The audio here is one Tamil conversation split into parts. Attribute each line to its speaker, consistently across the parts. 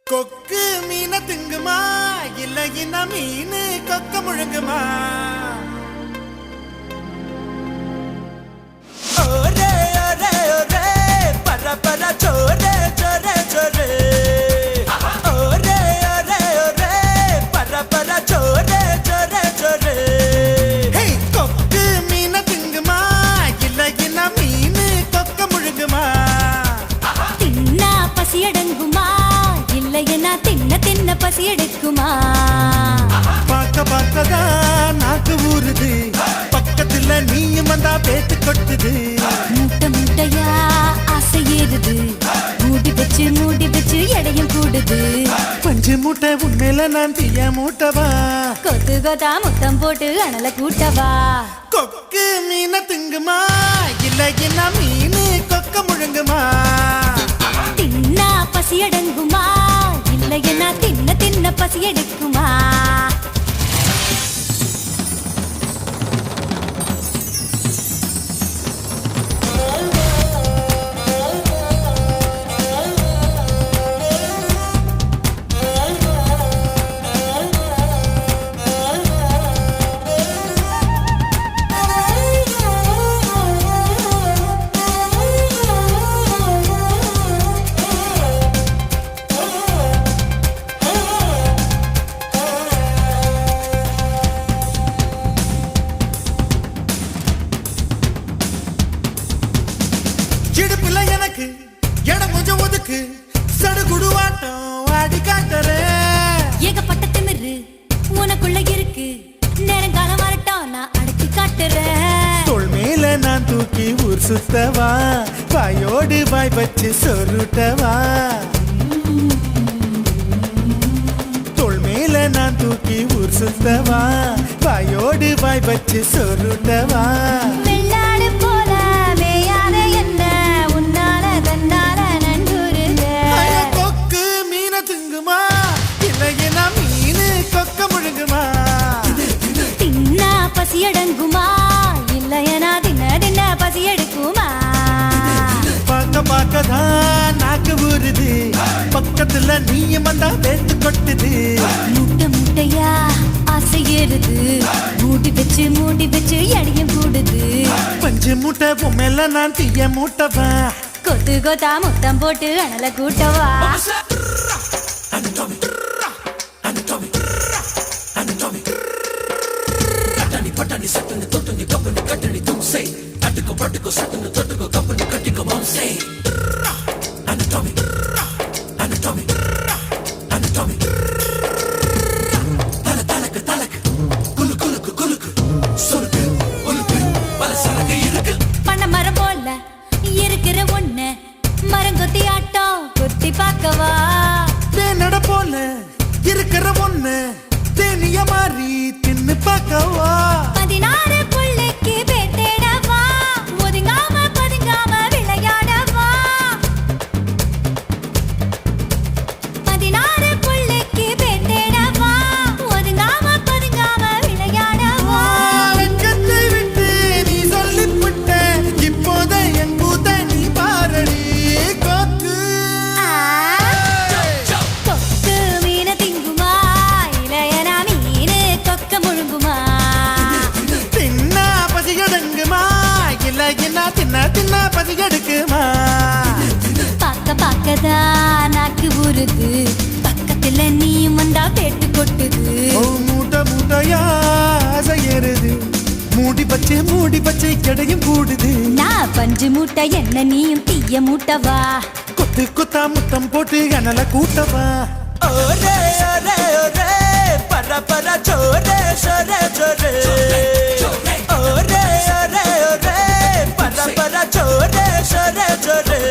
Speaker 1: கொக்கு மீன திங்குமா இல்ல இன மீன் கொக்க முழுங்குமா? ஒரே ஒரே ஒரே பர பர சோரே சோரே சோரே. ஒரே ஒரே ஒரே பர பர சோரே சோரே சோரே. கொக்கு மீன திங்குமா இல்ல இன மீன் கொக்க முழுங்குமா?
Speaker 2: தின்னா பசி அடங்குமா இல்லையனா தின்ன தின்ன பசி எடுக்குமா?
Speaker 1: பார்க்க பார்க்கதான் நாக்கு ஊறுது, பக்கத்துல நீயும் வந்தா பேத்து கொட்டுது.
Speaker 2: மூட்டை மூட்டையா ஆசை ஏறுது, மூடி வச்சு எடையும் கூடுது.
Speaker 1: பஞ்சு மூட்டை உண்மையில நான் தீய மூட்டவா?
Speaker 2: கொத்து கொத்தா முத்தம் போட்டு அனல கூட்டவா?
Speaker 1: கொக்கு மீன திங்குமா இல்ல என்ன மீன் கொக்க முழுங்குமா?
Speaker 2: தின்னா பசி அடங்குமா இல்லையனா தின்ன தின்ன பசி எடுக்குமா?
Speaker 1: இடுப்புல எனக்கு இடம் கொஞ்சம் ஒதுக்கு, சடுகுடுவாட்டம் ஆடி காட்டுறேன்.
Speaker 2: ஏகப்பட்ட திமிரு உனக்குள்ள இருக்கு, நேரங்காலம் வரட்டும் நான் அடக்கி காட்டுறேன்.
Speaker 1: தோள் மேல நான் தூக்கி ஊர் சுத்தவா, வாயோடு வாய் வச்சு சொருட்டவா? தோள் மேல நான் தூக்கி ஊர் சுத்தவா, வாயோடு வாய் வச்சு சொருட்டவா?
Speaker 2: வெள்ளாடு போல மேயாத என்ன உன்னால தன்னால நன்றுருங்க.
Speaker 1: கொக்கு மீன திங்குமா இல்லையினா மீன் கொக்க முழுங்குமா?
Speaker 2: தின்னா பசி அடங்குமா இல்லையனா தின்ன தின்ன பசி எடுக்குமா?
Speaker 1: பார்க்க பார்க்கதான் நாக்கு ஊறுது, பக்கத்துல நீயும் வந்தா பேத்து கொட்டுது.
Speaker 2: மூட்டை மூட்டையா ஆசை ஏறுது, மூடி வச்சு எடையும் கூடுது.
Speaker 1: பஞ்சு மூட்டை பொம்மையில நான் தீய மூட்டவா?
Speaker 2: கொத்து கொத்தா முத்தம் போட்டு அனல கூட்டவா? பண்ண மரம் போல இருக்கிற ஒண்ணு மரங்கொத்தி ஆட்டம் கொத்தி பார்க்கவா?
Speaker 1: தேனட போல இருக்கிற ஒண்ணு தேனிய மாறி தின்னு பார்க்கவா?
Speaker 2: 16 புள்ளைக்கு பேட்டேடவா, ஒதுங்காம பதுங்காம விளையாடவா? 16 புள்ளைக்கு பேட்டேடவா, ஒதுங்காம பதுங்காம விளையாடவா?
Speaker 1: வெட்கத்தை விட்டு நீ சொல்லிவிட்ட, இப்போத என் பூத்த நீ பாரடி. கொக்கு
Speaker 2: கொக்கு மீன திங்குமா இளையனா மீனு கொக்க முழுங்குமா?
Speaker 1: தின்னா பசி எடுங்குமா இல்ல என்ன தின்ன தின்ன பசி எடுக்குமா?
Speaker 2: பார்க்க பார்க்கதான் நாக்கு ஊறுது, பக்கத்துல நீயும் வந்தா பேட்டு கொட்டுது.
Speaker 1: மூட்டை மூட்டையா ஆசை ஏறுது, மூடி பச்சை எடையும் கூடுது.
Speaker 2: நான் பஞ்சு மூட்டை என்ன நீயும் தீய மூட்டவா?
Speaker 1: கொத்து கொத்தா முத்தம் போட்டு அனல கூட்டவா? ஒரே ஒரே ஒரே பர பர சோரே சோரே சோரே. ஒரே ஒரே ஒரே பர பர சோரே சோரே சோரே.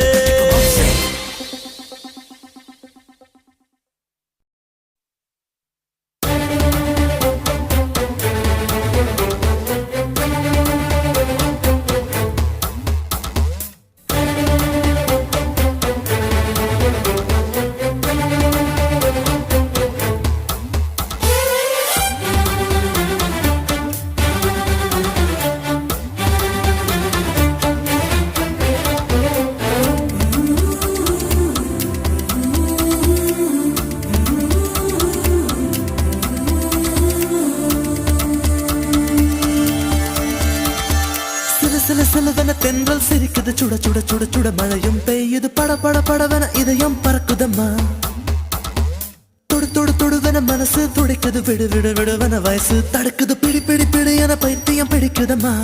Speaker 1: தென்றல் சிரிக்குது சுட சுட சுட சுட மழையும் பெய்யுது பட பட படவன இதயம் பறக்குதம்மா தொடு தொடு தொடுவன மனசு துடிக்குது விடு விடு விடுவன வயசு தடுக்குது பிடி பிடி பிடி என பைத்தியம் பிடிக்குதம்மா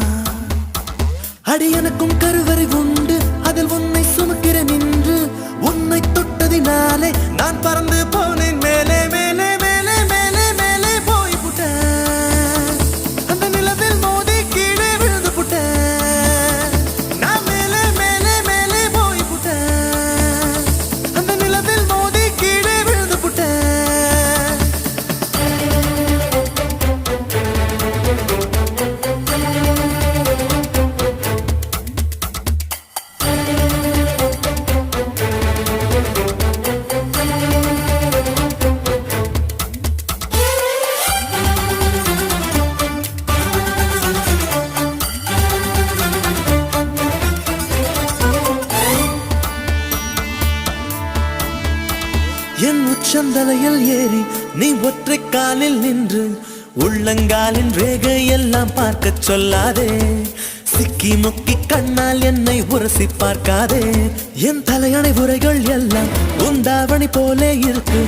Speaker 1: அடி எனக்கும் கருவறை உண்டு அதில் உன்னை சுமக்கிறேன் நின்று உன்னை தொட்டதினாலே நான் பறந்து போனேன் மேலே மேலே மேலே மேலே மேலே போய் புட்டேன் அந்த நிலவில் மோதி கீழே விழுந்து புட்டேன் நான் மேலே மேலே மேலே போய் புட்டேன் அந்த நிலவில் மோதி கீழே விழுந்து புட்டேன் என் உச்சந்தலையில் ஏறி நீ ஒற்றை காலில் நின்று உள்ளங்காலின் ரேகை எல்லாம் பார்க்க சொல்லாதே சிக்கி முக்கி கண்ணால் என்னை உரசி பார்க்காதே என் தலையணை உரைகள் எல்லாம் உந்தாவணி போலே இருக்கு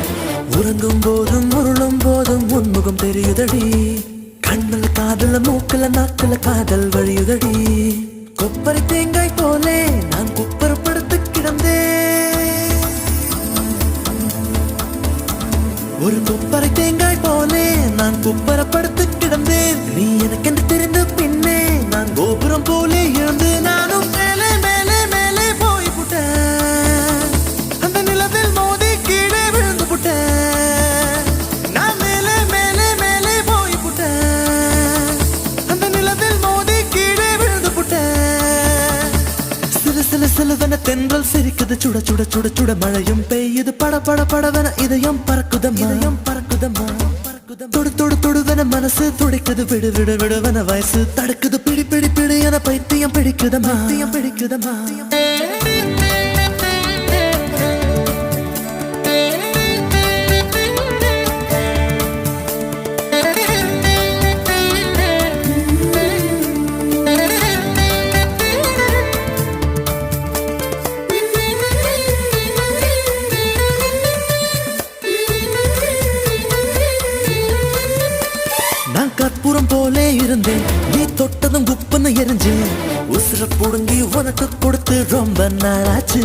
Speaker 1: உறங்கும் போதும் உருளும் போதும் உன்முகம் தெரியுதடி கண்ணில் காதல மூக்கல நாக்குல காதல் வழியுதடி கொப்பரை தேங்காய் போலே நான் குப்பரப்படுத்து கிடந்தேன் ஒரு கொப்பரை தேங்காய் போலே நான் குப்பரப்படுத்து கிடந்தேன் நீ எனக்கென்று தெரிந்த பின்னே நான் கோபுரம் போலே இருந்து நானும் மேலே மேலே மேலே போய் புட்டேன் அந்த நிலவில் மோதி கீழே விழுந்து புட்டேன் நான் மேலே மேலே மேலே போய் புட்டேன் அந்த நிலவில் மோதி கீழே விழுந்து புட்டேன் சிலு சிலு சிலுவன தென்றல் சிரிக்குது சுட சுட சுட சுட மழையும் பெய்யுது பட பட படவன இதயம் பறக்குதம்மா இதயம் பறக்குதம்மா தொடு தொடு தொடுவன மனசு துடிக்குது விடு விடு விடுவன வயசு தடுக்குது பிடி பிடி பிடி என பைத்தியம் பிடிக்குதம்மா பைத்தியம் பிடிக்குதம்மா நான் கற்பூரம் போலே இருந்தேன் நீ தொட்டதும் குப்புன்னு எரிஞ்சேன் உசுர புடுங்கி உனக்கு கொடுத்து ரொம்ப நாளாச்சு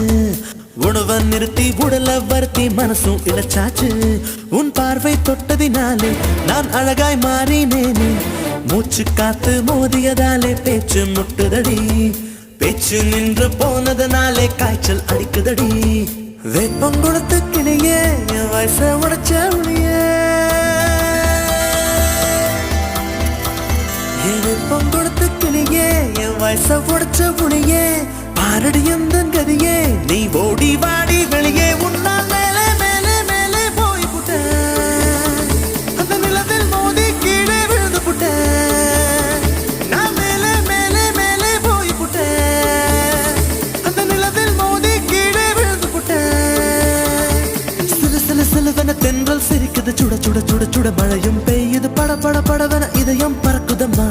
Speaker 1: உணவை நிறுத்தி உடலை வருத்தி மனசும் இழைச்சாச்சு உன் பார்வை தொட்டதினாலே நான் அழகாய் மாறினேனே மூச்சு காத்து மோதியதாலே பேச்சு முட்டுதடி பேச்சு நின்று போனதனாலே காய்ச்சல் அடிக்குதடி வேப்பம் கொடுத்து கிளியே என் வயசை உடைச்ச உளியே வெப்பம் கொடுத்து கிளியே என் வயச உடைச்ச புளியே பாரடி எந்த கதியே நீ ஓடி வாடி வெளியே உன்னா மேலே மேலே மேலே போய் புட்டேன் அந்த நிலவில் மோதி கீழே விழுந்து புட்டேன் நான் மேலே மேலே மேலே போய் புட்டேன் அந்த நிலவில் மோதி கீழே விழுந்து புட்டேன் சிலு சிலு சிலுவன தென்றல் சிரிக்குது சுட சுட சுட சுட மழையும் பெய்யுது பட பட படவன இதயம் பறக்குதம்மா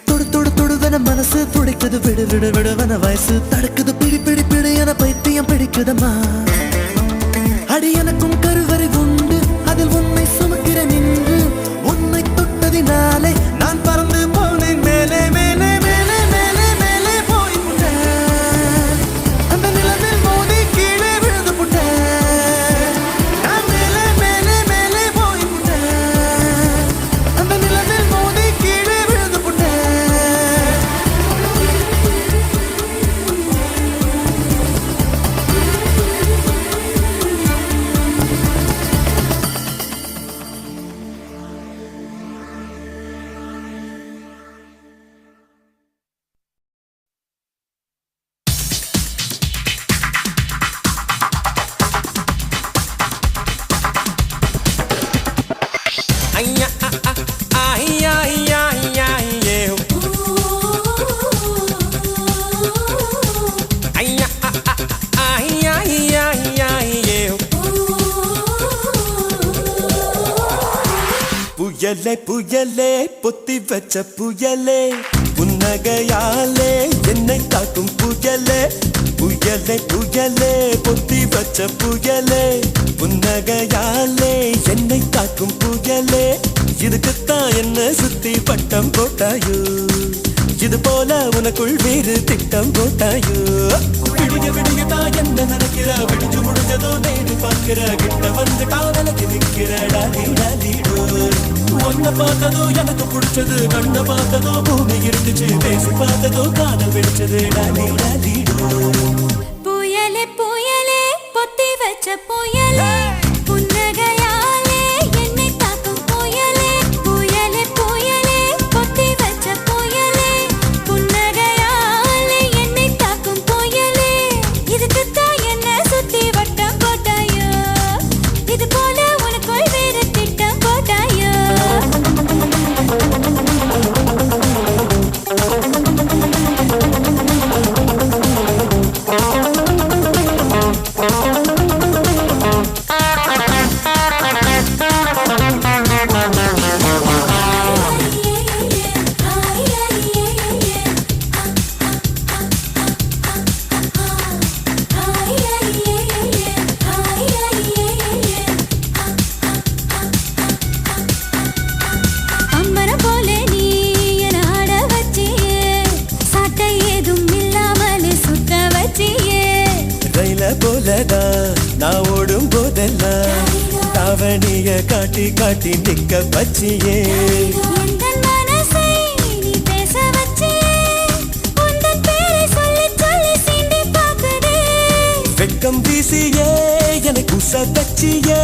Speaker 1: தொடு தொடு தொடுவன மனசு துடிக்குது விடு விடு விடுவன வயசு தடுக்குது பிடி பிடி பிடி என பைத்தியம் பிடிக்குதம்மா அடி எனக்கும் கருவறை உண்டு அதில் உன்னை சுமக்கிறேன் நின்று உன்னை தொட்டதினாலே நான் பறந்து போனேன் மேலே மேலே மேலே மேலே மேலே போய் புட்டேன் அந்த நிலவில் மோதி கீழே விழுந்து புட்டேன் நான் மேலே மேலே மேலே போய் புட்டேன் அந்த நிலவில் மோதி கீழே விழுந்து புட்டேன் புயலே புயலே பொத்தி வச்ச புயலே புன்னகையாலே என்னை காக்கும் புயலே புயலே புயலே பொத்தி வச்ச புயலே புன்னகையாலே என்னை காக்கும் புயலே இதுக்குத்தான் என்ன சுத்தி பட்டம் போட்டாயோ இது போல உனக்குள் வேறு திட்டம் போட்டாயோ விடிய விடியதான் என்ன நினைக்கிற விடிஞ்சு முடிஞ்சதோ நேரு பார்க்கிற கிட்ட வந்து காதலுக்கு நிற்கிற டாலிடோ ஒன்ன பார்த்ததோ எனக்கு பிடிச்சது கண்ண பார்த்ததோ பூமி இருந்துச்சு பேசி பார்த்ததோ காதல் வெடிச்சது டாலிடோ
Speaker 2: புயலே புயலே பொத்தி வச்ச புயலே புன்னகையாலே என்னை தாக்கும் புயலே புயலே புயலே பொத்தி வச்ச புயலே புன்னகையாலே என்னை தாக்கும் புயலே இதுக்குத்தான் என்ன சுத்தி வட்டம் போட்டாயோ இது போல உனக்குள் வேறு திட்டம் போட்டாயோ அம்மரம் போல நீ என ஆட வச்சியே சாட்டை ஏதும் இல்லாமல் சுத்த வச்சியே
Speaker 1: ரயில போலதான் நான் ஓடும் போதெல்லாம் தாவணிய காட்டி காட்டி நிக்க வச்சியே
Speaker 2: எந்தன் மனசை நீ பேச வச்சியே உந்தன் பேரை சொல்லி சொல்லி சீண்டி பார்க்குதே
Speaker 1: வெட்கம் வீசியே எனக்கு உச வச்சியே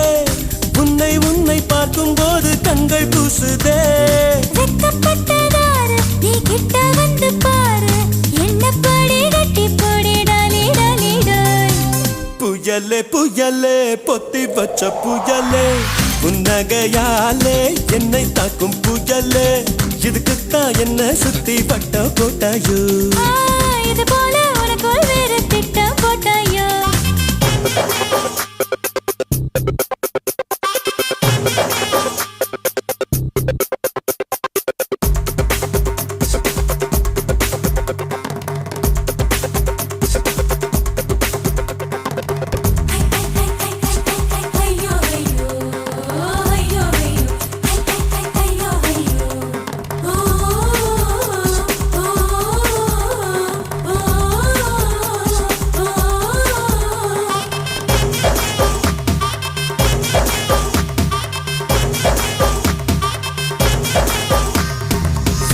Speaker 1: உன்னை உன்னை பார்க்கும் போது கண்கள் பூசுதே
Speaker 2: வெட்கப்பட்டதாரு நீ கிட்ட வந்து பாரு என்ன படி கட்டி போடி டாலி டாலி டாய்
Speaker 1: புயலே புயலே பொத்தி வச்ச புயலே புன்னகையாலே என்னை தாக்கும் புயலே இதுக்குத்தான் என்ன சுத்தி பட்ட போட்டாயோ
Speaker 2: இது போல உனக்குள் வேறு திட்டம் போட்டாயோ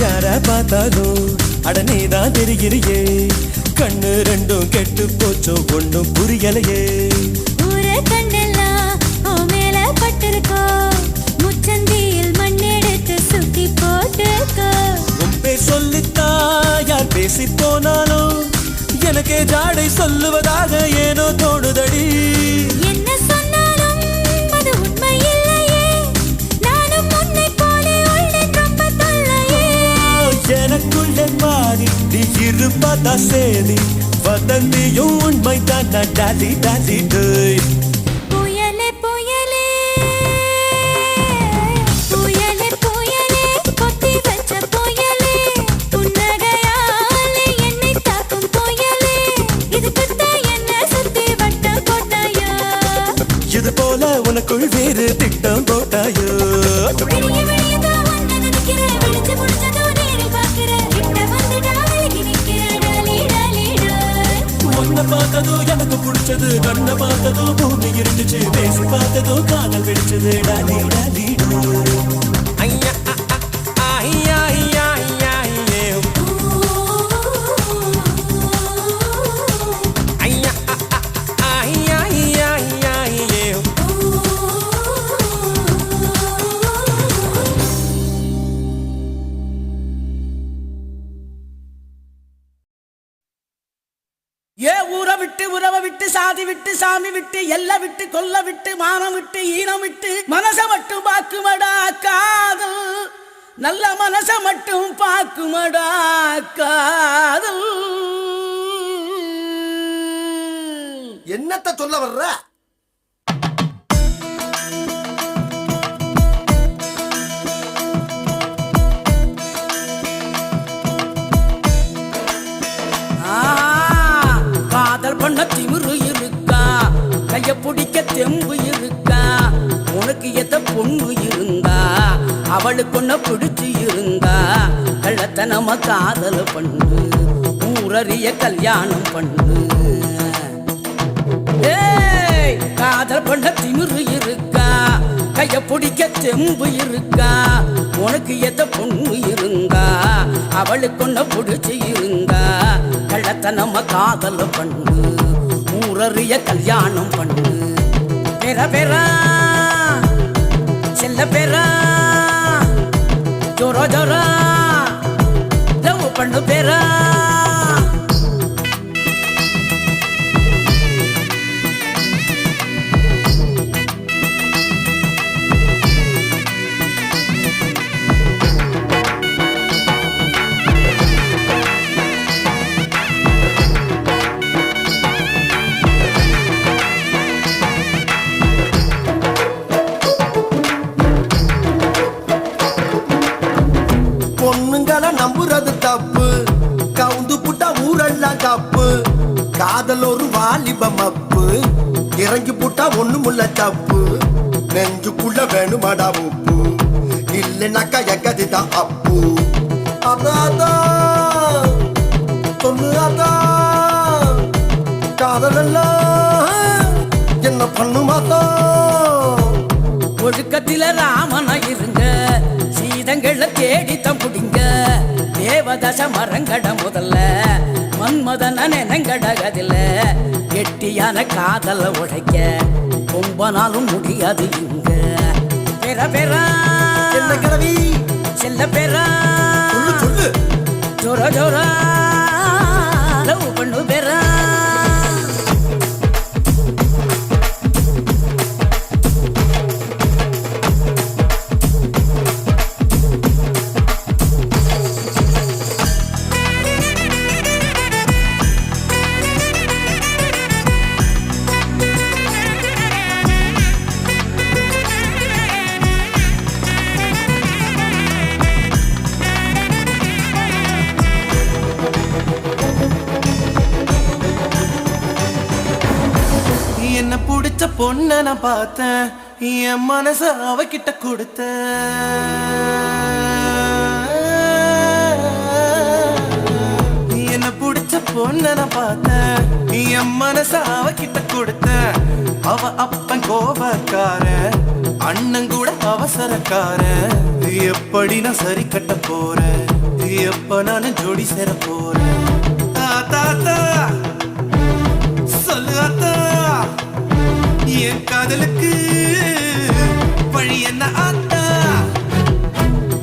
Speaker 1: யார பார்த்தாலும் அடனேதான் தெரிகிறியே கண்ணு ரெண்டும் கெட்டு போச்சோ ஒண்ணும் புரியலையே
Speaker 2: ஊர கண்ணெல்லாம் ஓ மேல பட்டிருக்கோ முச்சந்தியில் மண்ணெடுத்து சுத்தி போட்டுக்கோ
Speaker 1: உன் பேர் சொல்லித்தா யார் பேசி போனாலும் எனக்கே ஜாடை சொல்லுவதாக ஏனோ தோணுதடி
Speaker 2: என்ன சொன்னாலும் அது உண்மை இல்லையே நானும் உன்னை போலே உள்ளேன் ரொம்ப தொல்லையே
Speaker 1: எனக்குள்ளே மாறி நீ இருப்பதா சேரி வதந்தியும் உண்மைதான் நான் டாலி டாலி டேய்
Speaker 2: புயலே புயலே புயலே புயலே பொத்தி வச்ச புயலே புன்னகையாலே என்னை தாக்கும் புயலே இதுக்குத்தான் என்ன சுத்தி வட்டம் போட்டாயோ
Speaker 1: இது போல உனக்குள் வேறு திட்டம் போட்டாயோ
Speaker 2: விடிய விடியதான் உன்னை நினைக்கிறேன் விழிச்சு முடிச்சதோ நேரில் பார்க்கிறேன் கிட்ட வந்து டாவலுக்கு நிற்கிறேன் டாலி டாலி டாய்
Speaker 1: உன்னை பார்த்ததோ எனக்கு பிடிச்சது கண்ணை பார்த்ததோ பூமி இருந்துச்சு பேசி பார்த்ததோ காதல் வெடிச்சது டாலி டாலி ஐயா ஐயா ஐயா ஐயா ஐயா ஐயா ஐயா ஐயா
Speaker 3: ஏ ஊரை விட்டு உறவை விட்டு சாதி விட்டு சாமி விட்டு எல்லை விட்டு கொல்ல விட்டு மானம் விட்டு ஈனம் விட்டு மனச மட்டும் பாக்குமடா காதல் நல்ல மனச மட்டும் பாக்குமடா காதல்
Speaker 4: என்னத்த சொல்ல வர்ற
Speaker 3: தெம்பு இருக்கா உனக்கு எத்த பொண்ணு இருந்தா அவளுக்கு ஒன்ன பிடிச்சு இருந்தா கள்ளத்தனமா காதல் பண்ணு ஊரறிய கல்யாணம் பண்ணு ஏய் காதல் பண்ண திமிரு இருக்கா கைய பிடிக்க தெம்பு இருக்கா உனக்கு எத்த பொண்ணு இருந்தா அவளுக்கு ஒன்ன பிடிச்சு இருந்தா கள்ளத்தனமா காதல் பண்ணு ஊரறிய கல்யாணம் பண்ணு பெற பெறா செல்ல பெறா ஜோரா ஜோரா லவ் பண்ணு பெறா
Speaker 1: நம்புறது தப்பு கவுந்து புட்டா ஊரெல்லாம் தப்பு காதல் ஒரு வாலிபம் அப்பு இறங்கி புட்டா ஒண்ணுமுள்ள தப்பு நெஞ்சுக்குள்ள வேணுமாடா உப்பு இல்லைனாக்கா எங்கதுதான் அப்பு அதான் சொல்லு அதான் காதல் எல்லாம் என்ன பண்ணுமாதான்
Speaker 3: ஒழுக்கத்தில ராமனா இருங்க சீதங்களை தேடித்தம் புடிங்க தேவதச மரங்கட முதல்ல மன்மதன நெனங்கடகதில்ல கெட்டியான காதல உடைக்க ரொம்ப நாளும் முடியாது இங்க பெற பெறா
Speaker 1: என்ன கிழவி
Speaker 3: செல்ல பெறா
Speaker 1: சொல்லு
Speaker 3: ஜோர ஜோரா லவ் பண்ணு பெறா
Speaker 1: என்ன பிடிச்ச பொண்ண நான் பார்த்தேன் என் மனச அவகிட்ட கொடுத்த என்ன பிடிச்ச பொண்ண நான் பார்த்தேன் என் மனச அவகிட்ட கொடுத்த அவ அப்பன் கோபக்கார அண்ணன் கூட அவசரக்கார எப்படி நான் சரி கட்ட போறேன் எப்ப நான் ஜோடி சேர போறேன் தாத்தா சொல்லு அத்தா என் காதலுக்கு வழி என்ன ஆத்தா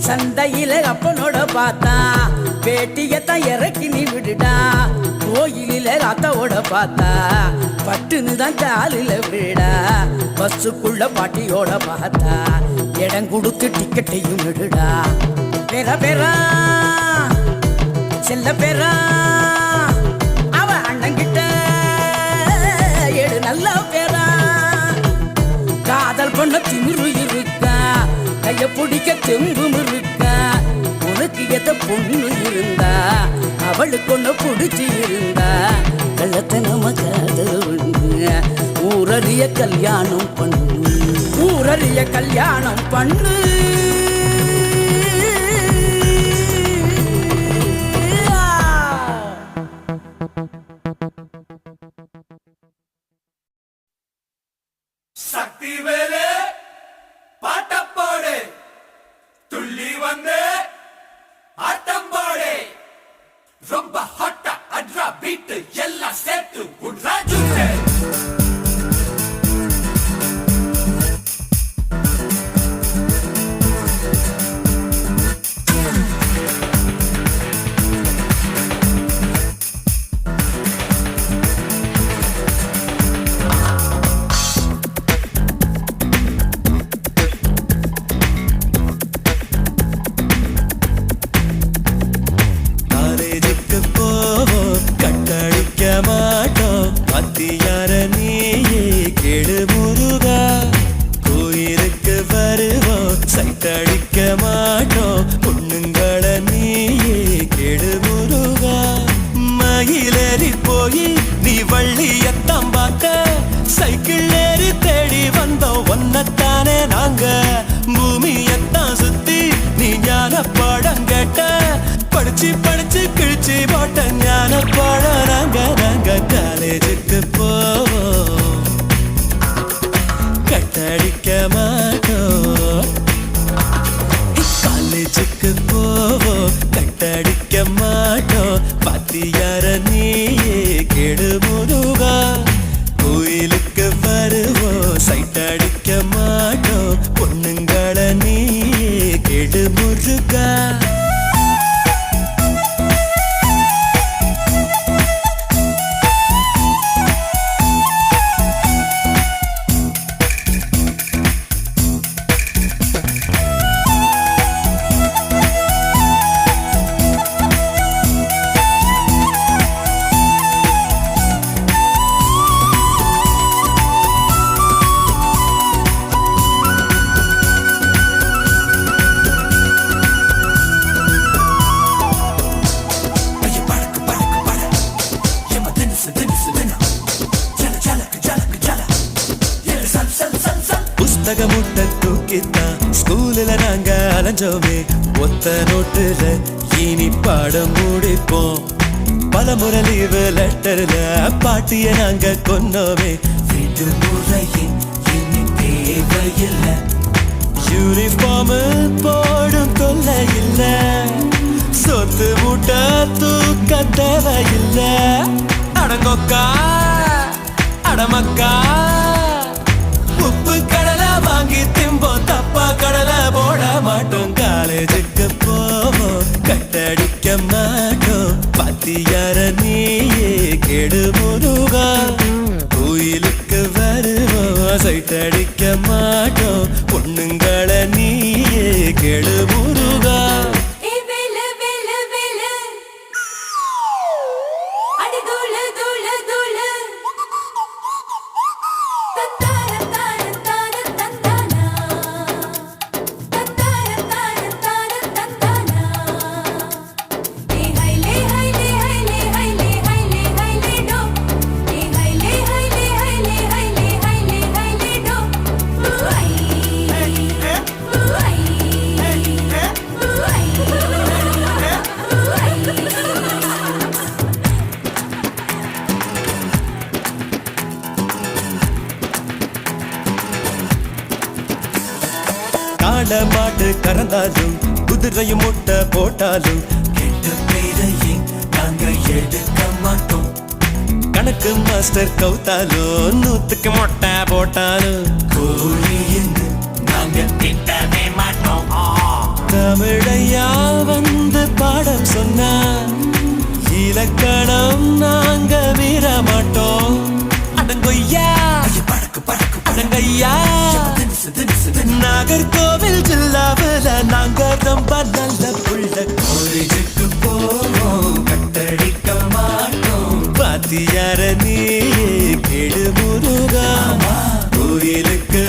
Speaker 3: சந்தையில அப்பனோட பார்த்தா பேட்டியத்தான் இறக்கி நீ விடுடா கோயிலில அத்தாவோட பார்த்தா பட்டுன்னு தான் காலில விடா பஸ்ஸுக்குள்ள பாட்டியோட பார்த்தா இடம் கொடுத்து டிக்கெட்டையும் விடுடா பெற பெறா செல்ல பெறா அவ அண்ணங்கிட்ட ஏடு நல்ல பெறா காதல் பண்ண திமிரு இருக்கா கைய பிடிக்க தெம்பும் இருக்கா உனக்கு எத பொண்ணு இருந்தா அவளுக்கு ஒண்ணு பிடிச்சி இருந்தா கள்ளத்தனம காதல் ஒண்ணு ஊரறிய கல்யாணம் பண்ணு ஊரறிய கல்யாணம் பண்ணு
Speaker 1: சக்தி வேலே பாட்டப்பாடு துள்ளி வந்து ஆட்டம் பாடு ரொம்ப ஹாட்டா அட்ரா பீட்டு எல்லாம் சேர்த்து உட்ரா ஜூட்டு படிச்சு படிச்சு கிழிச்சு போட்ட ஞான பழம் நாங்க காலேஜுக்கு போவோம் கட்டடிக்க மாட்டோம் காலேஜுக்கு போவோம் கட்டடிக்க மாட்டோம் பாத்தியார நீயே கெடு முருகா கோயிலுக்கு வருவோம் சைட் அடிக்க மாட்டோம் பொண்ணுங்கள நீயே கெடு முருகா புஸ்தக முட்டை தூக்கித்தான் ஸ்கூல்ல நாங்க அலைஞ்சோமே ஒத்த நோட்டுல இனி பாடம் முடிப்போம் பலமுறை லீவு லெட்டர்ல பாட்டிய நாங்க கொன்னோமே விடுமுறையின் இனி தேவையில்லை யூனிஃபார்ம் போடும் தொல்லை இல்ல சொத்து முட்டை தூக்க தேவையில்லை அடங்கொக்கா அடமக்கா உப்பு கடலை வாங்கி திம்போம் தப்பா கடலை போட மாட்டோம் காலேஜுக்கு போவோம் கட்டடிக்க மாட்டோம் பாத்தியார நீயே கெடு முருகா கோயிலுக்கு வருவோம் சைட் அடிக்க மாட்டோம் பொண்ணுங்கள நீயே கெடு முருகா காளை மாட்டு கறந்தாலும் குதிரையும் முட்டை போட்டாலும் கெட்ட பேரையே நாங்க எடுக்க மாட்டோம் கணக்கு மாஸ்டர் கவுத்தாலும் நூத்துக்கு மொட்டை போட்டாலும் கோழின்னு நாங்க திட்டவே மாட்டோம் தமிழையா வந்து பாடம் சொன்னா இலக்கணம் நாங்க மீற மாட்டோம் அடங்கொய்யா அடங்கய்யா நாகர்கோவில் ஜில்லாவில் நாங்க ரொம்ப நல்ல புள்ள காலேஜுக்கு போவோம் கட்டடிக்க மாட்டோம் பாத்தியார நீ கெடு முருகா கோயிலுக்கு